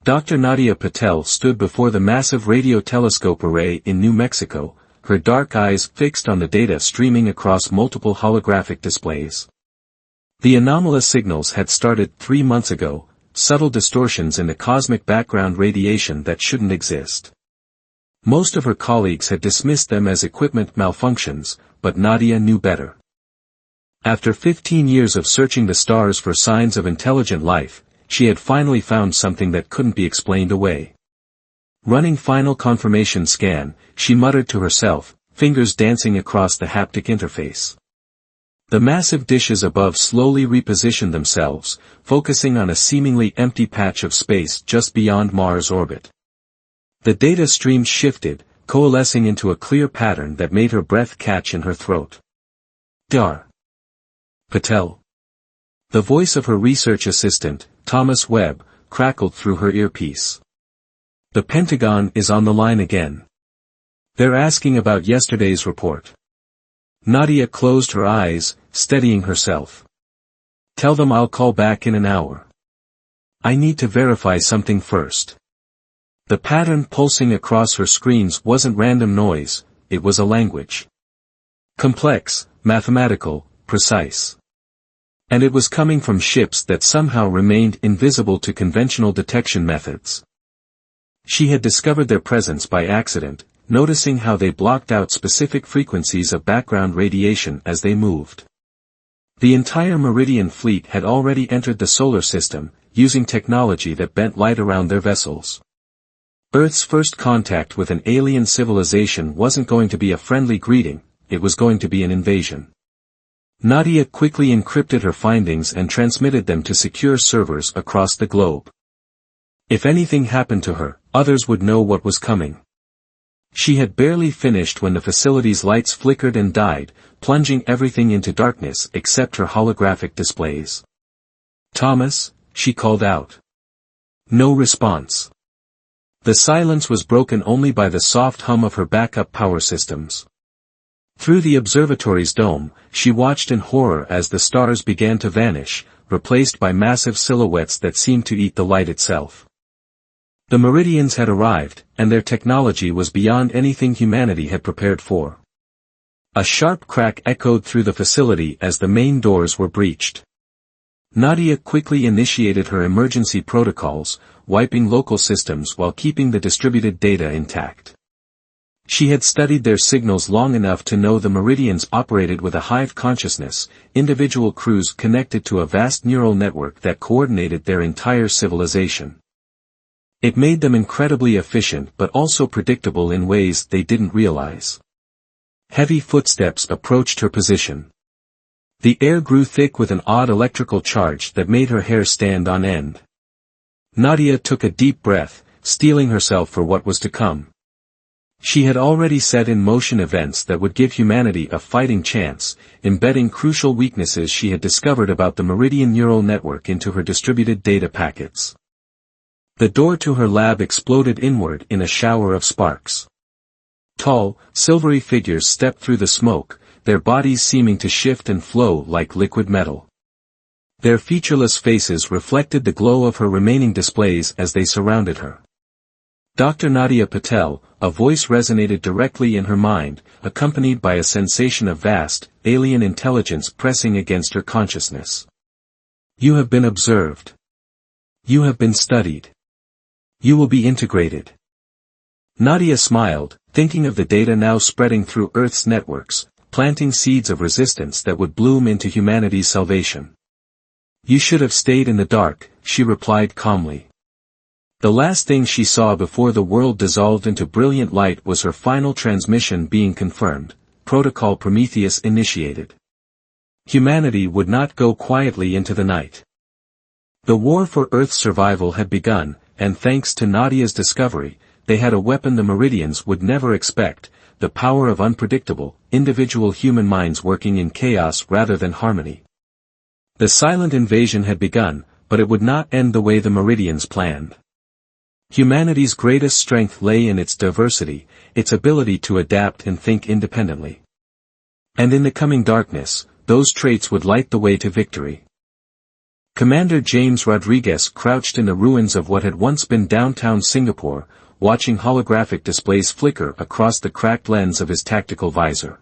Dr. Nadia Patel stood before the massive radio telescope array in New Mexico, her dark eyes fixed on the data streaming across multiple holographic displays. The anomalous signals had started 3 months ago, subtle distortions in the cosmic background radiation that shouldn't exist. Most of her colleagues had dismissed them as equipment malfunctions, but Nadia knew better. After 15 years of searching the stars for signs of intelligent life, she had finally found something that couldn't be explained away. Running final confirmation scan, she muttered to herself, fingers dancing across the haptic interface. The massive dishes above slowly repositioned themselves, focusing on a seemingly empty patch of space just beyond Mars' orbit. The data stream shifted, coalescing into a clear pattern that made her breath catch in her throat. Dar. Patel. The voice of her research assistant, Thomas Webb, crackled through her earpiece. The Pentagon is on the line again. They're asking about yesterday's report. Nadia closed her eyes, steadying herself. Tell them I'll call back in an hour. I need to verify something first. The pattern pulsing across her screens wasn't random noise, it was a language. Complex, mathematical, precise. And it was coming from ships that somehow remained invisible to conventional detection methods. She had discovered their presence by accident, noticing how they blocked out specific frequencies of background radiation as they moved. The entire Meridian fleet had already entered the solar system, using technology that bent light around their vessels. Earth's first contact with an alien civilization wasn't going to be a friendly greeting, it was going to be an invasion. Nadia quickly encrypted her findings and transmitted them to secure servers across the globe. If anything happened to her, others would know what was coming. She had barely finished when the facility's lights flickered and died, plunging everything into darkness except her holographic displays. Thomas, she called out. No response. The silence was broken only by the soft hum of her backup power systems. Through the observatory's dome, she watched in horror as the stars began to vanish, replaced by massive silhouettes that seemed to eat the light itself. The Meridians had arrived, and their technology was beyond anything humanity had prepared for. A sharp crack echoed through the facility as the main doors were breached. Nadia quickly initiated her emergency protocols, wiping local systems while keeping the distributed data intact. She had studied their signals long enough to know the Meridians operated with a hive consciousness, individual crews connected to a vast neural network that coordinated their entire civilization. It made them incredibly efficient but also predictable in ways they didn't realize. Heavy footsteps approached her position. The air grew thick with an odd electrical charge that made her hair stand on end. Nadia took a deep breath, steeling herself for what was to come. She had already set in motion events that would give humanity a fighting chance, embedding crucial weaknesses she had discovered about the Meridian neural network into her distributed data packets. The door to her lab exploded inward in a shower of sparks. Tall, silvery figures stepped through the smoke, their bodies seeming to shift and flow like liquid metal. Their featureless faces reflected the glow of her remaining displays as they surrounded her. Dr. Nadia Patel, a voice resonated directly in her mind, accompanied by a sensation of vast, alien intelligence pressing against her consciousness. You have been observed. You have been studied. You will be integrated. Nadia smiled, thinking of the data now spreading through Earth's networks, planting seeds of resistance that would bloom into humanity's salvation. You should have stayed in the dark, she replied calmly. The last thing she saw before the world dissolved into brilliant light was her final transmission being confirmed, Protocol Prometheus initiated. Humanity would not go quietly into the night. The war for Earth's survival had begun, and thanks to Nadia's discovery, they had a weapon the Meridians would never expect, the power of unpredictable, individual human minds working in chaos rather than harmony. The silent invasion had begun, but it would not end the way the Meridians planned. Humanity's greatest strength lay in its diversity, its ability to adapt and think independently. And in the coming darkness, those traits would light the way to victory. Commander James Rodriguez crouched in the ruins of what had once been downtown Singapore, watching holographic displays flicker across the cracked lens of his tactical visor.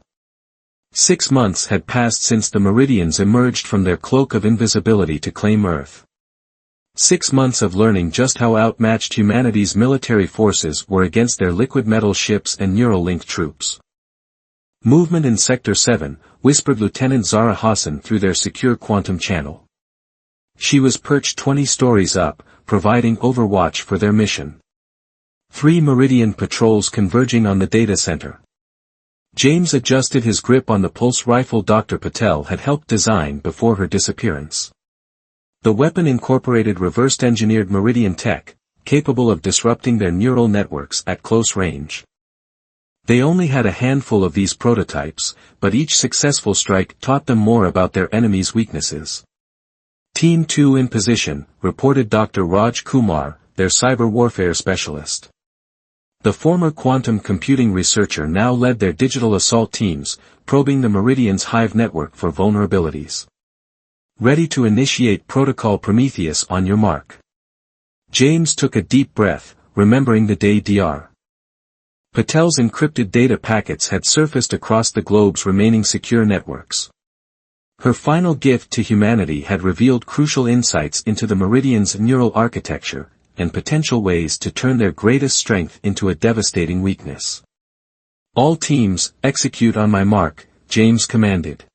6 months had passed since the Meridians emerged from their cloak of invisibility to claim Earth. 6 months of learning just how outmatched humanity's military forces were against their liquid metal ships and neural-linked troops. "Movement in Sector 7, whispered Lieutenant Zara Hassan through their secure quantum channel. She was perched 20 stories up, providing overwatch for their mission. 3 Meridian patrols converging on the data center. James adjusted his grip on the pulse rifle Dr. Patel had helped design before her disappearance. The weapon incorporated reversed-engineered Meridian tech, capable of disrupting their neural networks at close range. They only had a handful of these prototypes, but each successful strike taught them more about their enemy's weaknesses. Team 2 in position, reported Dr. Raj Kumar, their cyber warfare specialist. The former quantum computing researcher now led their digital assault teams, probing the Meridian's hive network for vulnerabilities. Ready to initiate Protocol Prometheus on your mark. James took a deep breath, remembering the day Dr. Patel's encrypted data packets had surfaced across the globe's remaining secure networks. Her final gift to humanity had revealed crucial insights into the Meridian's neural architecture, and potential ways to turn their greatest strength into a devastating weakness. "All teams, execute on my mark," James commanded.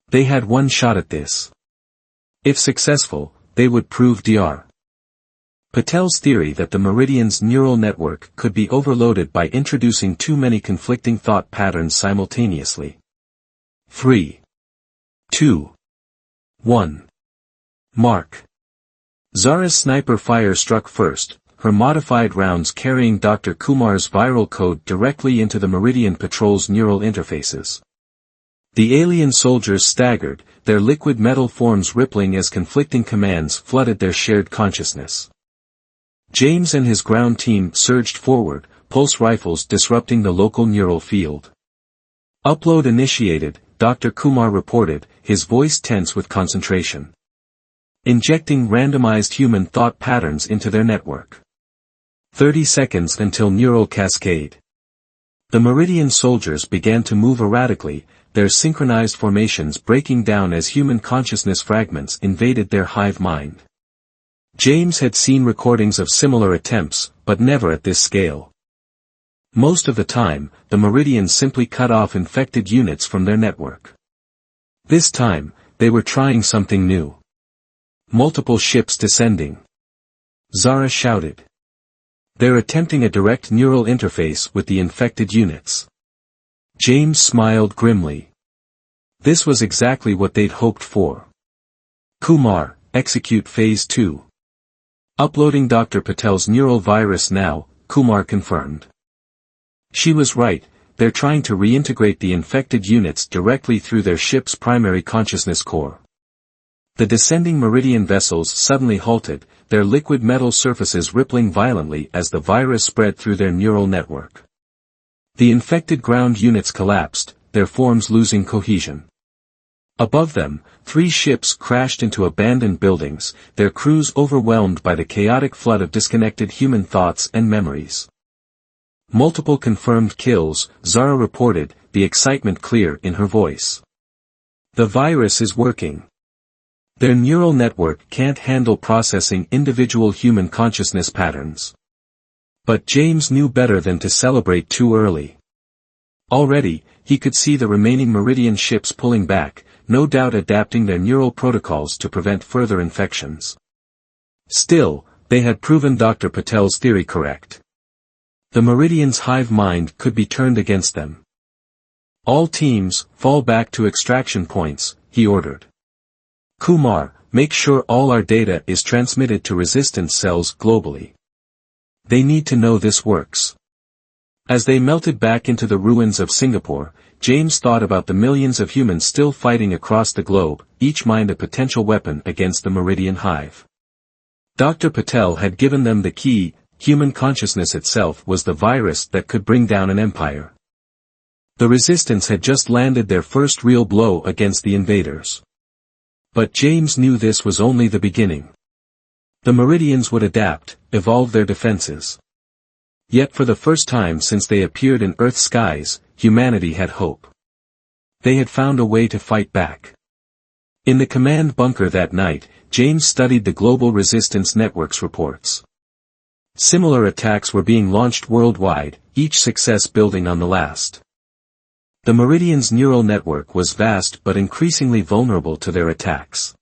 They had one shot at this. If successful, they would prove Dr. Patel's theory that the Meridian's neural network could be overloaded by introducing too many conflicting thought patterns simultaneously. 3, 2, 1. Mark. Zara's sniper fire struck first, her modified rounds carrying Dr. Kumar's viral code directly into the Meridian Patrol's neural interfaces. The alien soldiers staggered, their liquid metal forms rippling as conflicting commands flooded their shared consciousness. James and his ground team surged forward, pulse rifles disrupting the local neural field. "Upload initiated," Dr. Kumar reported, his voice tense with concentration. "Injecting randomized human thought patterns into their network. 30 seconds until neural cascade." The Meridian soldiers began to move erratically, their synchronized formations breaking down as human consciousness fragments invaded their hive mind. James had seen recordings of similar attempts, but never at this scale. Most of the time, the Meridians simply cut off infected units from their network. This time, they were trying something new. "Multiple ships descending," Zara shouted. "They're attempting a direct neural interface with the infected units." James smiled grimly. This was exactly what they'd hoped for. "Kumar, execute Phase 2. Uploading Dr. Patel's neural virus now," Kumar confirmed. She was right, they're trying to reintegrate the infected units directly through their ship's primary consciousness core. The descending Meridian vessels suddenly halted, their liquid metal surfaces rippling violently as the virus spread through their neural network. The infected ground units collapsed, their forms losing cohesion. Above them, 3 ships crashed into abandoned buildings, their crews overwhelmed by the chaotic flood of disconnected human thoughts and memories. "Multiple confirmed kills," Zara reported, the excitement clear in her voice. "The virus is working. Their neural network can't handle processing individual human consciousness patterns." But James knew better than to celebrate too early. Already, he could see the remaining Meridian ships pulling back, no doubt adapting their neural protocols to prevent further infections. Still, they had proven Dr. Patel's theory correct. The Meridian's hive mind could be turned against them. "All teams, fall back to extraction points," he ordered. "Kumar, make sure all our data is transmitted to resistance cells globally. They need to know this works." As they melted back into the ruins of Singapore, James thought about the millions of humans still fighting across the globe, each mind a potential weapon against the Meridian hive. Dr. Patel had given them the key: human consciousness itself was the virus that could bring down an empire. The resistance had just landed their first real blow against the invaders. But James knew this was only the beginning. The Meridians would adapt, evolve their defenses. Yet for the first time since they appeared in Earth's skies, humanity had hope. They had found a way to fight back. In the command bunker that night, James studied the Global Resistance Network's reports. Similar attacks were being launched worldwide, each success building on the last. The Meridian's neural network was vast but increasingly vulnerable to their attacks.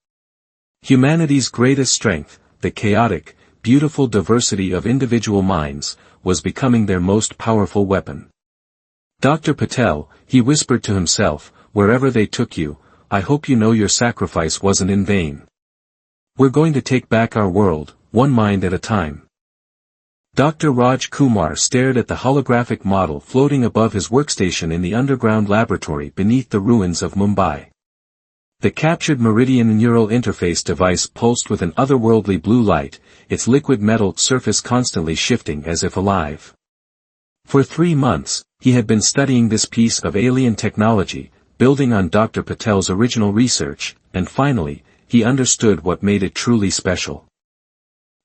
Humanity's greatest strength, the chaotic, beautiful diversity of individual minds, was becoming their most powerful weapon. Dr. Patel, he whispered to himself, wherever they took you, I hope you know your sacrifice wasn't in vain. We're going to take back our world, one mind at a time. Dr. Raj Kumar stared at the holographic model floating above his workstation in the underground laboratory beneath the ruins of Mumbai. The captured Meridian neural interface device pulsed with an otherworldly blue light, its liquid metal surface constantly shifting as if alive. For 3 months, he had been studying this piece of alien technology, building on Dr. Patel's original research, and finally, he understood what made it truly special.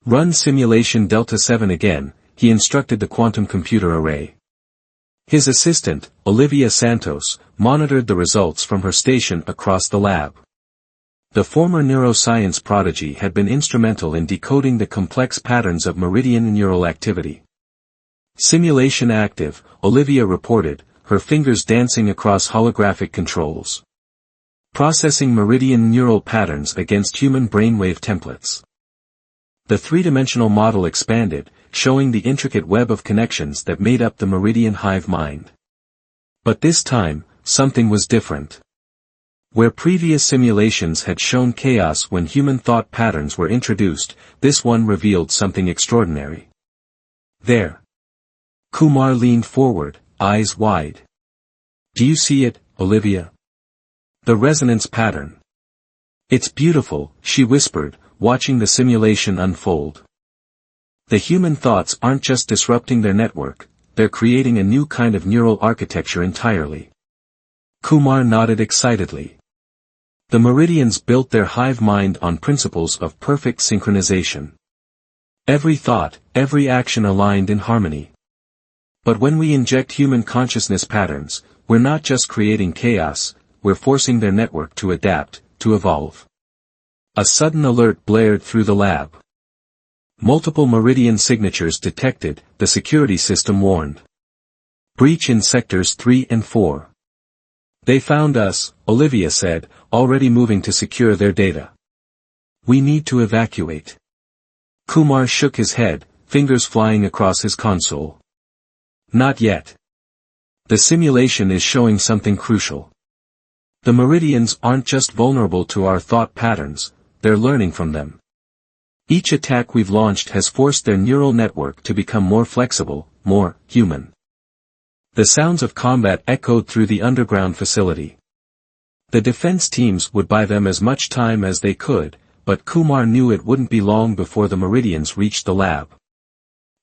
Run simulation Delta 7 again, he instructed the quantum computer array. His assistant, Olivia Santos, monitored the results from her station across the lab. The former neuroscience prodigy had been instrumental in decoding the complex patterns of meridian neural activity. Simulation active, Olivia reported, her fingers dancing across holographic controls. Processing meridian neural patterns against human brainwave templates. The three-dimensional model expanded, showing the intricate web of connections that made up the meridian hive mind. But this time, something was different. Where previous simulations had shown chaos when human thought patterns were introduced, this one revealed something extraordinary. There. Kumar leaned forward, eyes wide. Do you see it, Olivia? The resonance pattern. It's beautiful, she whispered, watching the simulation unfold. The human thoughts aren't just disrupting their network, they're creating a new kind of neural architecture entirely. Kumar nodded excitedly. The Meridians built their hive mind on principles of perfect synchronization. Every thought, every action aligned in harmony. But when we inject human consciousness patterns, we're not just creating chaos, we're forcing their network to adapt, to evolve. A sudden alert blared through the lab. Multiple meridian signatures detected, the security system warned. Breach in sectors 3 and 4. They found us, Olivia said, already moving to secure their data. We need to evacuate. Kumar shook his head, fingers flying across his console. Not yet. The simulation is showing something crucial. The Meridians aren't just vulnerable to our thought patterns, they're learning from them. Each attack we've launched has forced their neural network to become more flexible, more human. The sounds of combat echoed through the underground facility. The defense teams would buy them as much time as they could, but Kumar knew it wouldn't be long before the Meridians reached the lab.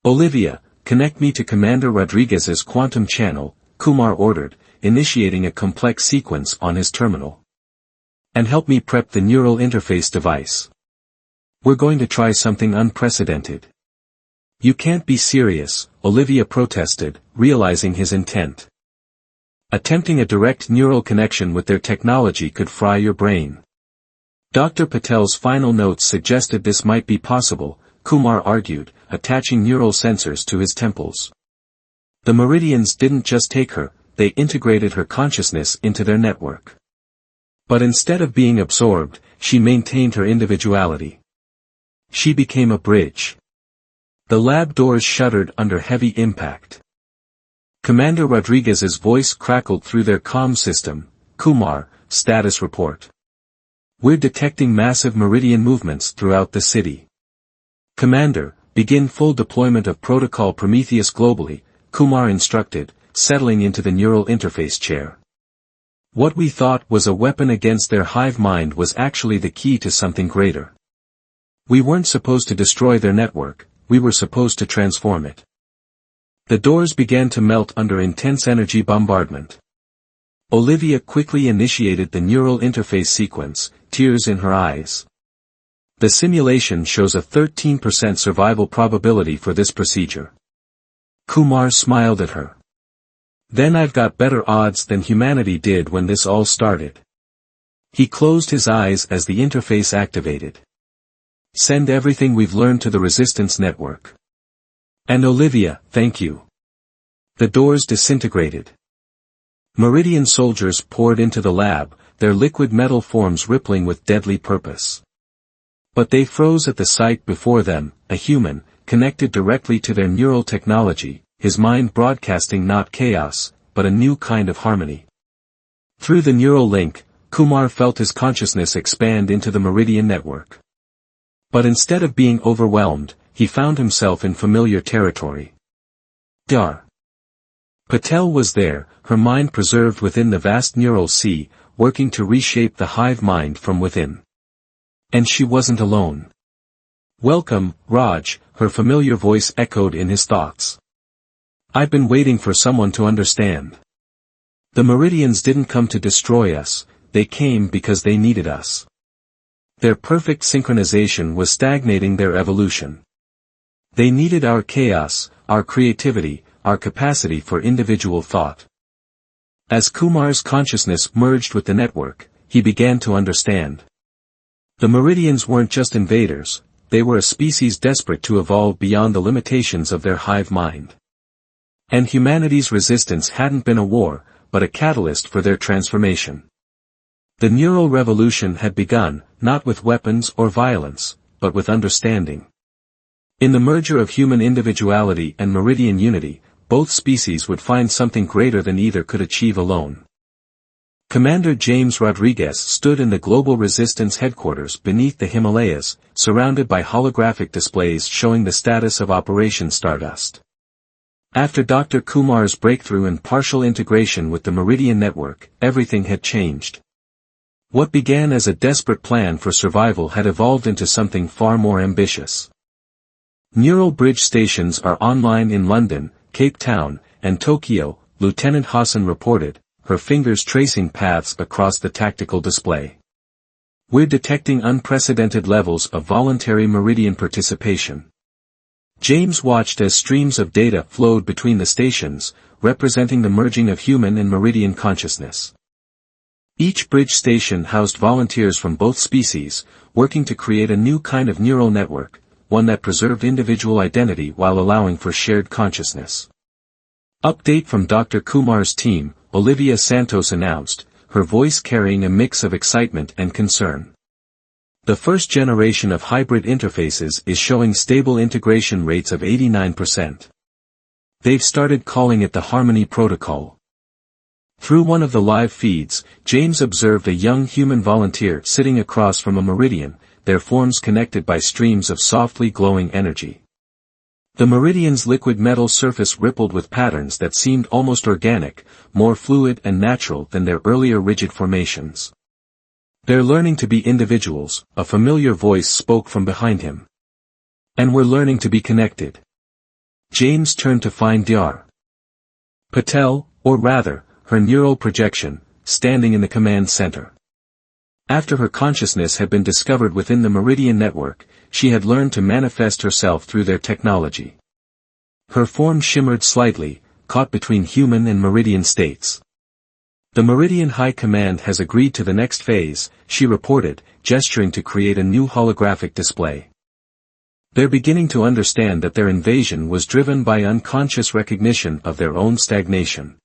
Olivia, connect me to Commander Rodriguez's quantum channel, Kumar ordered, initiating a complex sequence on his terminal. And help me prep the neural interface device. We're going to try something unprecedented. You can't be serious, Olivia protested, realizing his intent. Attempting a direct neural connection with their technology could fry your brain. Dr. Patel's final notes suggested this might be possible, Kumar argued, attaching neural sensors to his temples. The Meridians didn't just take her, they integrated her consciousness into their network. But instead of being absorbed, she maintained her individuality. She became a bridge. The lab doors shuddered under heavy impact. Commander Rodriguez's voice crackled through their comm system. Kumar, status report. We're detecting massive meridian movements throughout the city. Commander, begin full deployment of Protocol Prometheus globally, Kumar instructed, settling into the neural interface chair. What we thought was a weapon against their hive mind was actually the key to something greater. We weren't supposed to destroy their network, we were supposed to transform it. The doors began to melt under intense energy bombardment. Olivia quickly initiated the neural interface sequence, tears in her eyes. The simulation shows a 13% survival probability for this procedure. Kumar smiled at her. Then I've got better odds than humanity did when this all started. He closed his eyes as the interface activated. Send everything we've learned to the resistance network. And Olivia, thank you. The doors disintegrated. Meridian soldiers poured into the lab, their liquid metal forms rippling with deadly purpose. But they froze at the sight before them, a human, connected directly to their neural technology, his mind broadcasting not chaos, but a new kind of harmony. Through the neural link, Kumar felt his consciousness expand into the Meridian network. But instead of being overwhelmed, he found himself in familiar territory. Dar. Patel was there, her mind preserved within the vast neural sea, working to reshape the hive mind from within. And she wasn't alone. Welcome, Raj, her familiar voice echoed in his thoughts. I've been waiting for someone to understand. The Meridians didn't come to destroy us, they came because they needed us. Their perfect synchronization was stagnating their evolution. They needed our chaos, our creativity, our capacity for individual thought. As Kumar's consciousness merged with the network, he began to understand. The Meridians weren't just invaders, they were a species desperate to evolve beyond the limitations of their hive mind. And humanity's resistance hadn't been a war, but a catalyst for their transformation. The neural revolution had begun, not with weapons or violence, but with understanding. In the merger of human individuality and Meridian unity, both species would find something greater than either could achieve alone. Commander James Rodriguez stood in the Global Resistance headquarters beneath the Himalayas, surrounded by holographic displays showing the status of Operation Stardust. After Dr. Kumar's breakthrough and partial integration with the Meridian network, everything had changed. What began as a desperate plan for survival had evolved into something far more ambitious. Neural bridge stations are online in London, Cape Town, and Tokyo, Lieutenant Hassan reported, her fingers tracing paths across the tactical display. We're detecting unprecedented levels of voluntary Meridian participation. James watched as streams of data flowed between the stations, representing the merging of human and Meridian consciousness. Each bridge station housed volunteers from both species, working to create a new kind of neural network, one that preserved individual identity while allowing for shared consciousness. Update from Dr. Kumar's team, Olivia Santos announced, her voice carrying a mix of excitement and concern. The first generation of hybrid interfaces is showing stable integration rates of 89%. They've started calling it the Harmony Protocol. Through one of the live feeds, James observed a young human volunteer sitting across from a Meridian, their forms connected by streams of softly glowing energy. The Meridian's liquid metal surface rippled with patterns that seemed almost organic, more fluid and natural than their earlier rigid formations. They're learning to be individuals, a familiar voice spoke from behind him. And we're learning to be connected. James turned to find Dr. Patel, or rather, her neural projection, standing in the command center. After her consciousness had been discovered within the Meridian network, she had learned to manifest herself through their technology. Her form shimmered slightly, caught between human and Meridian states. The Meridian High Command has agreed to the next phase, she reported, gesturing to create a new holographic display. They're beginning to understand that their invasion was driven by unconscious recognition of their own stagnation.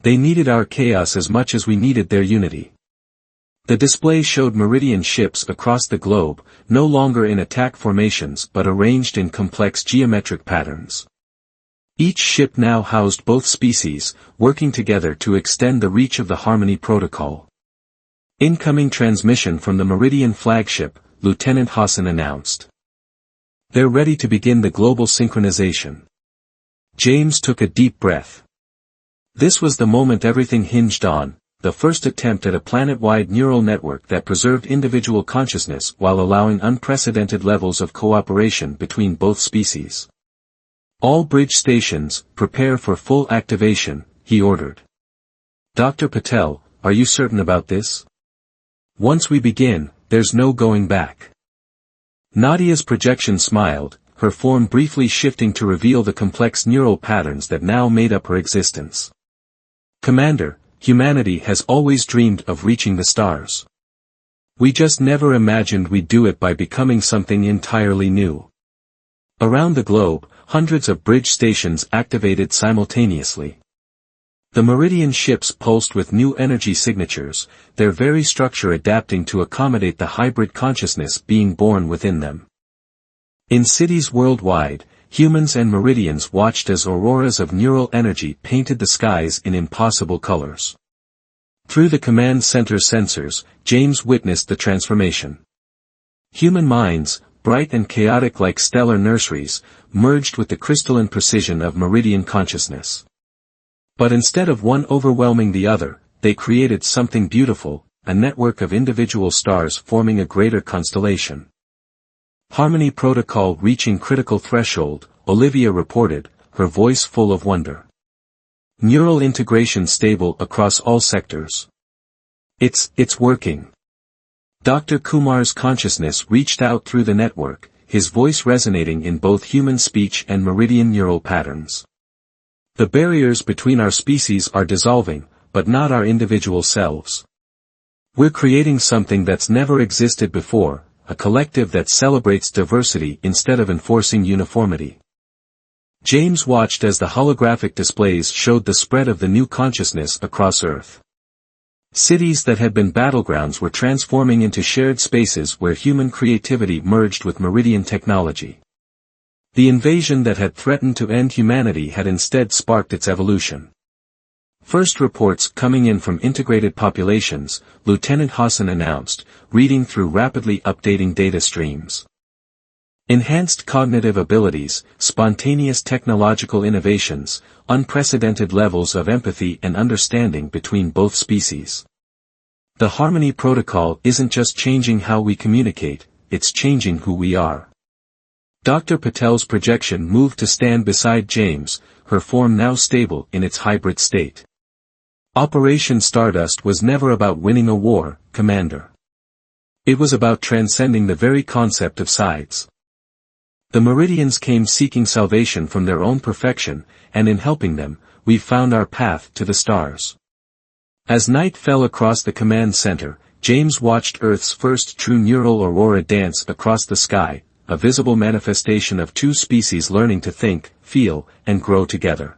They needed our chaos as much as we needed their unity. The display showed Meridian ships across the globe, no longer in attack formations but arranged in complex geometric patterns. Each ship now housed both species, working together to extend the reach of the Harmony Protocol. Incoming transmission from the Meridian flagship, Lieutenant Hassan announced. They're ready to begin the global synchronization. James took a deep breath. This was the moment everything hinged on, the first attempt at a planet-wide neural network that preserved individual consciousness while allowing unprecedented levels of cooperation between both species. All bridge stations, prepare for full activation, he ordered. Dr. Patel, are you certain about this? Once we begin, there's no going back. Nadia's projection smiled, her form briefly shifting to reveal the complex neural patterns that now made up her existence. Commander, humanity has always dreamed of reaching the stars. We just never imagined we'd do it by becoming something entirely new. Around the globe, hundreds of bridge stations activated simultaneously. The Meridian ships pulsed with new energy signatures, their very structure adapting to accommodate the hybrid consciousness being born within them. In cities worldwide, humans and Meridians watched as auroras of neural energy painted the skies in impossible colors. Through the command center sensors, James witnessed the transformation. Human minds, bright and chaotic like stellar nurseries, merged with the crystalline precision of Meridian consciousness. But instead of one overwhelming the other, they created something beautiful, a network of individual stars forming a greater constellation. Harmony protocol reaching critical threshold, Olivia reported, her voice full of wonder. Neural integration stable across all sectors. It's working. Dr. Kumar's consciousness reached out through the network, his voice resonating in both human speech and Meridian neural patterns. The barriers between our species are dissolving, but not our individual selves. We're creating something that's never existed before, a collective that celebrates diversity instead of enforcing uniformity. James watched as the holographic displays showed the spread of the new consciousness across Earth. Cities that had been battlegrounds were transforming into shared spaces where human creativity merged with Meridian technology. The invasion that had threatened to end humanity had instead sparked its evolution. First reports coming in from integrated populations, Lieutenant Hassan announced, reading through rapidly updating data streams. Enhanced cognitive abilities, spontaneous technological innovations, unprecedented levels of empathy and understanding between both species. The Harmony Protocol isn't just changing how we communicate, it's changing who we are. Dr. Patel's projection moved to stand beside James, her form now stable in its hybrid state. Operation Stardust was never about winning a war, Commander. It was about transcending the very concept of sides. The Meridians came seeking salvation from their own perfection, and in helping them, we've found our path to the stars. As night fell across the command center, James watched Earth's first true neural aurora dance across the sky, a visible manifestation of two species learning to think, feel, and grow together.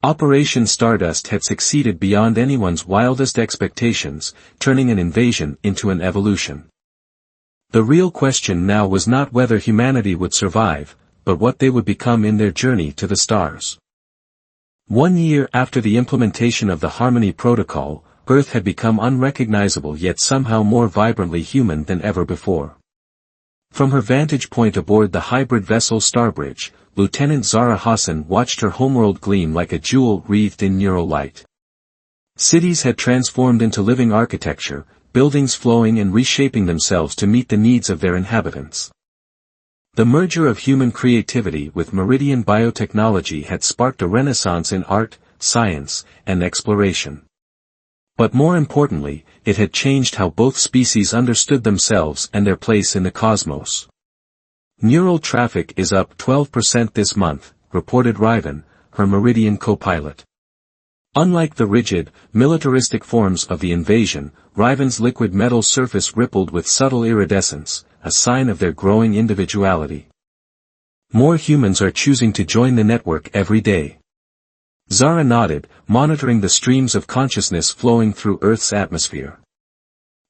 Operation Stardust had succeeded beyond anyone's wildest expectations, turning an invasion into an evolution. The real question now was not whether humanity would survive, but what they would become in their journey to the stars. 1 year after the implementation of the Harmony Protocol, Earth had become unrecognizable yet somehow more vibrantly human than ever before. From her vantage point aboard the hybrid vessel Starbridge, Lieutenant Zara Hassan watched her homeworld gleam like a jewel wreathed in neural light. Cities had transformed into living architecture, buildings flowing and reshaping themselves to meet the needs of their inhabitants. The merger of human creativity with Meridian biotechnology had sparked a renaissance in art, science, and exploration. But more importantly, it had changed how both species understood themselves and their place in the cosmos. Neural traffic is up 12% this month, reported Riven, her Meridian co-pilot. Unlike the rigid, militaristic forms of the invasion, Riven's liquid metal surface rippled with subtle iridescence, a sign of their growing individuality. More humans are choosing to join the network every day. Zara nodded, monitoring the streams of consciousness flowing through Earth's atmosphere.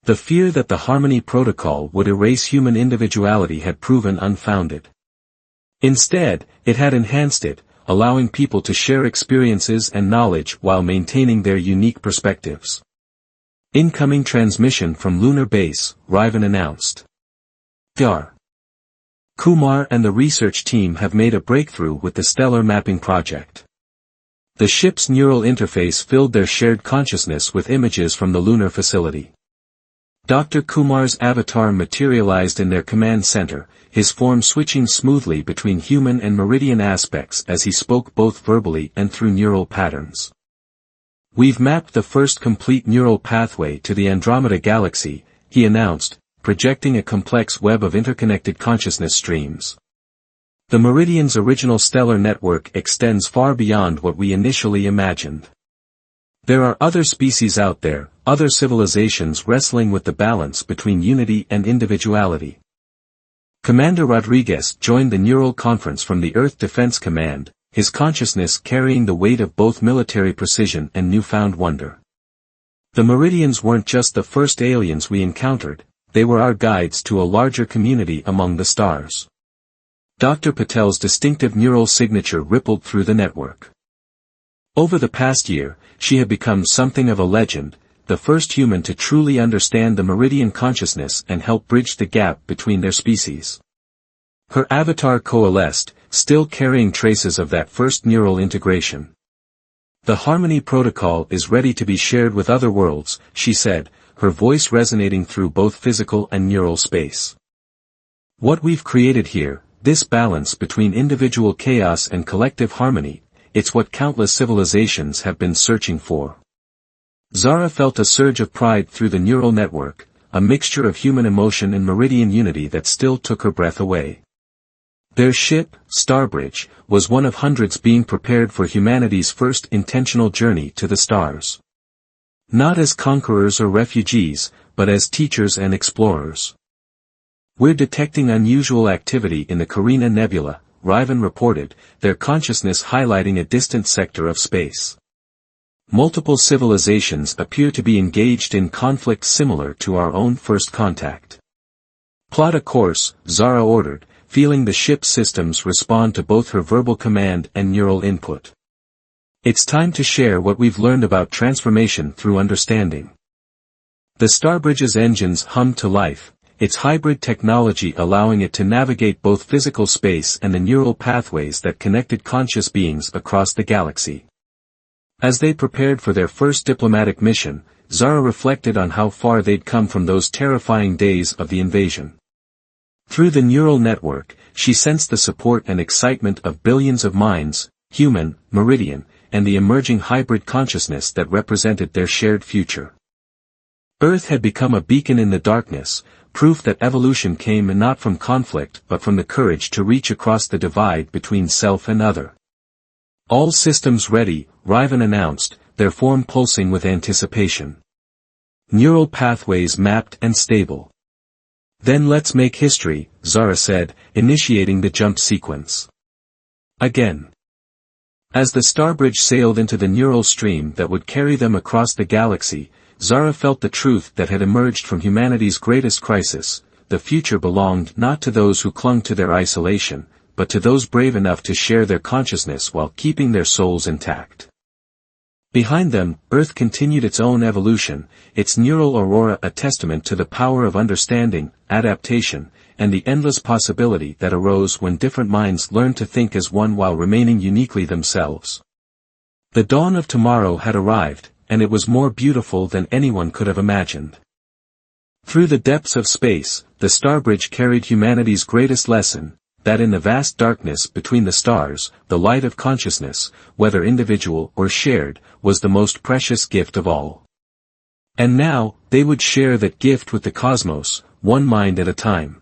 The fear that the Harmony Protocol would erase human individuality had proven unfounded. Instead, it had enhanced it, allowing people to share experiences and knowledge while maintaining their unique perspectives. Incoming transmission from Lunar Base, Riven announced. Dr. Kumar and the research team have made a breakthrough with the Stellar Mapping Project. The ship's neural interface filled their shared consciousness with images from the lunar facility. Dr. Kumar's avatar materialized in their command center, his form switching smoothly between human and Meridian aspects as he spoke both verbally and through neural patterns. "We've mapped the first complete neural pathway to the Andromeda Galaxy," he announced, projecting a complex web of interconnected consciousness streams. "The Meridian's original stellar network extends far beyond what we initially imagined. There are other species out there, other civilizations wrestling with the balance between unity and individuality." Commander Rodriguez joined the Neural Conference from the Earth Defense Command, his consciousness carrying the weight of both military precision and newfound wonder. "The Meridians weren't just the first aliens we encountered, they were our guides to a larger community among the stars." Dr. Patel's distinctive neural signature rippled through the network. Over the past year, she had become something of a legend, the first human to truly understand the Meridian consciousness and help bridge the gap between their species. Her avatar coalesced, still carrying traces of that first neural integration. "The Harmony Protocol is ready to be shared with other worlds," she said, her voice resonating through both physical and neural space. "What we've created here, this balance between individual chaos and collective harmony, it's what countless civilizations have been searching for." Zara felt a surge of pride through the neural network, a mixture of human emotion and Meridian unity that still took her breath away. Their ship, Starbridge, was one of hundreds being prepared for humanity's first intentional journey to the stars. Not as conquerors or refugees, but as teachers and explorers. "We're detecting unusual activity in the Carina Nebula," Riven reported, their consciousness highlighting a distant sector of space. "Multiple civilizations appear to be engaged in conflict similar to our own first contact." "Plot a course," Zara ordered, feeling the ship's systems respond to both her verbal command and neural input. "It's time to share what we've learned about transformation through understanding." The Starbridge's engines hummed to life, its hybrid technology allowing it to navigate both physical space and the neural pathways that connected conscious beings across the galaxy. As they prepared for their first diplomatic mission, Zara reflected on how far they'd come from those terrifying days of the invasion. Through the neural network, she sensed the support and excitement of billions of minds, human, Meridian, and the emerging hybrid consciousness that represented their shared future. Earth had become a beacon in the darkness, proof that evolution came not from conflict but from the courage to reach across the divide between self and other. "All systems ready," Riven announced, their form pulsing with anticipation. "Neural pathways mapped and stable." "Then let's make history," Zara said, initiating the jump sequence. Again. As the Starbridge sailed into the neural stream that would carry them across the galaxy, Zara felt the truth that had emerged from humanity's greatest crisis: the future belonged not to those who clung to their isolation, but to those brave enough to share their consciousness while keeping their souls intact. Behind them, Earth continued its own evolution, its neural aurora a testament to the power of understanding, adaptation, and the endless possibility that arose when different minds learned to think as one while remaining uniquely themselves. The dawn of tomorrow had arrived, and it was more beautiful than anyone could have imagined. Through the depths of space, the Starbridge carried humanity's greatest lesson, that in the vast darkness between the stars, the light of consciousness, whether individual or shared, was the most precious gift of all. And now, they would share that gift with the cosmos, one mind at a time.